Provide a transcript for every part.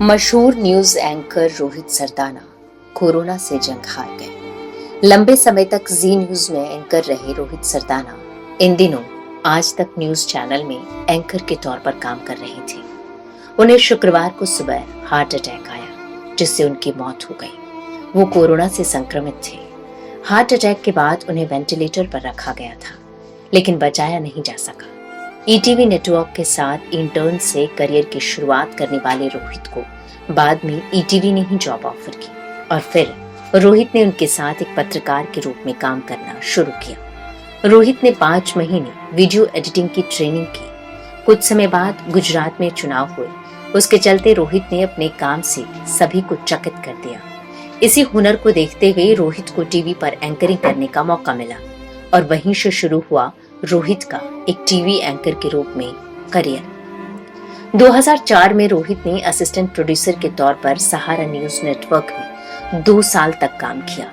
मशहूर news anchor Rohit Sardana corona से जंग हार गए। लंबे समय तक जी न्यूज में एंकर रहे रोहित सरदाना इन दिनों आज तक न्यूज चैनल में एंकर के तौर पर काम कर रहे थे। उन्हें शुक्रवार को सुबह हार्ट अटैक आया, जिससे उनकी मौत हो गई। वो कोरोना से संक्रमित थे। हार्ट अटैक के बाद उन्हें वेंटिलेटर पर रखा गया था, लेकिन बचाया नहीं जा सका। ईटीवी नेटवर्क के साथ इंटर्न से करियर की शुरुआत करने वाले रोहित को बाद में ईटीवी ने ही जॉब ऑफर की और फिर रोहित ने उनके साथ एक पत्रकार के रूप में काम करना शुरू किया। रोहित ने 5 महीने वीडियो एडिटिंग की ट्रेनिंग की। कुछ समय बाद गुजरात में चुनाव हुए। उसके चलते रोहित ने अपने काम से सभी को चकित कर दिया। इसी हुनर को देखते हुए रोहित को टीवी पर एंकरिंग करने का मौका मिला और वहीं से शुरू हुआ रोहित का एक टीवी एंकर के रूप में करियर। 2004 में रोहित ने असिस्टेंट प्रोड्यूसर के तौर पर सहारा न्यूज नेटवर्क में 2 साल तक काम किया।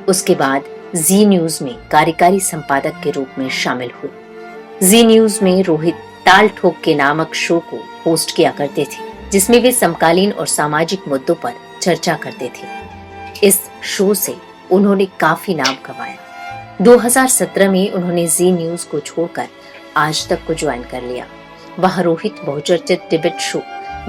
उसके बाद जी न्यूज में कार्यकारी संपादक के रूप में शामिल हुए। जी न्यूज में रोहित ताल ठोक के नामक शो को होस्ट किया करते थे, जिसमें वे समकालीन और सामाजिक मुद्दों पर चर्चा करते थे। इस शो से उन्होंने काफी नाम कमाया। 2017 में उन्होंने जी न्यूज को छोड़कर आज तक को ज्वाइन कर लिया। वहां रोहित बहुचर्चित डिबेट शो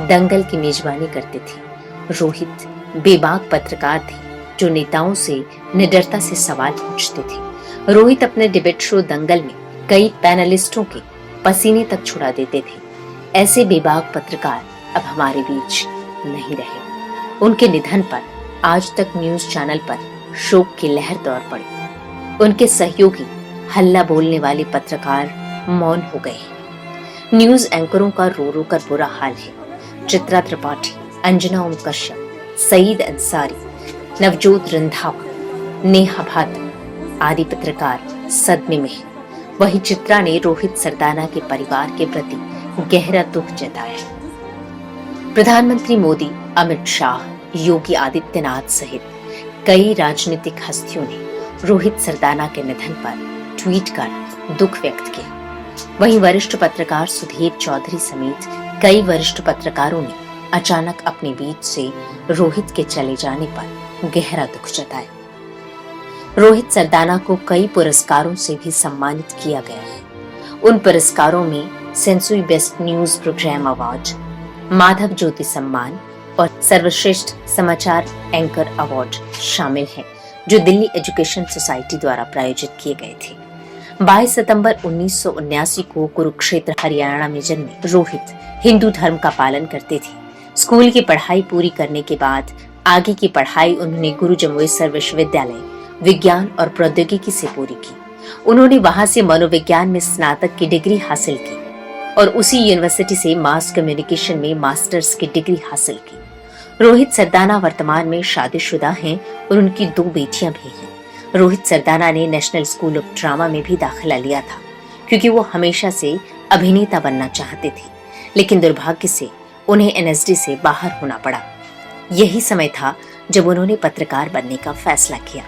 दंगल की मेजबानी करते थे। रोहित बेबाक पत्रकार थे जो नेताओं से निडरता से सवाल पूछते थे। रोहित अपने डिबेट शो दंगल में कई पैनलिस्टों के पसीने तक छुड़ा देते थे। ऐसे बेबाक पत्रकार अब हमारे बीच नहीं रहे। उनके निधन पर आज तक न्यूज चैनल पर शोक की लहर दौड़ पड़ी। उनके सहयोगी हल्ला बोलने वाले पत्रकार मौन हो गए। न्यूज एंकरों का रो रो कर बुरा हाल है। चित्रा त्रिपाठी, अंजना ओम कश्यप, सईद अंसारी, नवजोत रंधावा, नेहा भाट आदि पत्रकार सदमे में हैं। वहीं चित्रा ने रोहित सरदाना के परिवार के प्रति गहरा दुख जताया है। प्रधानमंत्री मोदी, अमित शाह, योगी आदित्यनाथ सहित कई राजनीतिक हस्तियों ने रोहित सरदाना के निधन पर ट्वीट कर दुख व्यक्त किया। वहीं वरिष्ठ पत्रकार सुधीर चौधरी समेत कई वरिष्ठ पत्रकारों ने अचानक अपने बीच से रोहित के चले जाने पर गहरा दुख जताया। रोहित सरदाना को कई पुरस्कारों से भी सम्मानित किया गया है। उन पुरस्कारों में Sansui best news programme award, Madhav Jyoti सम्मान और सर्वश्रेष्ठ समाचार एंकर अवार्ड शामिल हैं, जो दिल्ली एजुकेशन सोसाइटी द्वारा प्रायोजित किए गए थे। 22 सितंबर 1979 को कुरुक्षेत्र हरियाणा में जन्मे रोहित हिंदू धर्म का पालन करते थे। स्कूल की पढ़ाई पूरी करने के बाद आगे की पढ़ाई उन्होंने गुरु जमुनेश्वर विश्वविद्यालय विज्ञान और प्रौद्योगिकी से पूरी की। उन्होंने वहां से मनोविज्ञान में स्नातक की डिग्री हासिल की और उसी यूनिवर्सिटी से मास कम्युनिकेशन में मास्टर्स की डिग्री हासिल की। रोहित सरदाना वर्तमान में शादीशुदा हैं और उनकी 2 बेटियां भी हैं। रोहित सरदाना ने नेशनल स्कूल ऑफ ड्रामा में भी दाखिला लिया था, क्योंकि वो हमेशा से अभिनेता बनना चाहते थे, लेकिन दुर्भाग्य से उन्हें एनएसडी से बाहर होना पड़ा। यही समय था जब उन्होंने पत्रकार बनने का फैसला किया।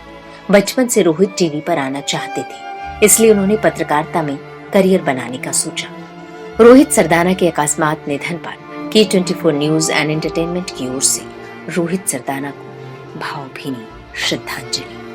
बचपन से रोहित टीवी पर आना चाहते थे, इसलिए उन्होंने पत्रकारिता में करियर बनाने का सोचा। रोहित सरदाना के अकस्मात निधन पर K24 न्यूज एंड एंटरटेनमेंट की ओर से रोहित सरदाना को भावभीनी श्रद्धांजलि।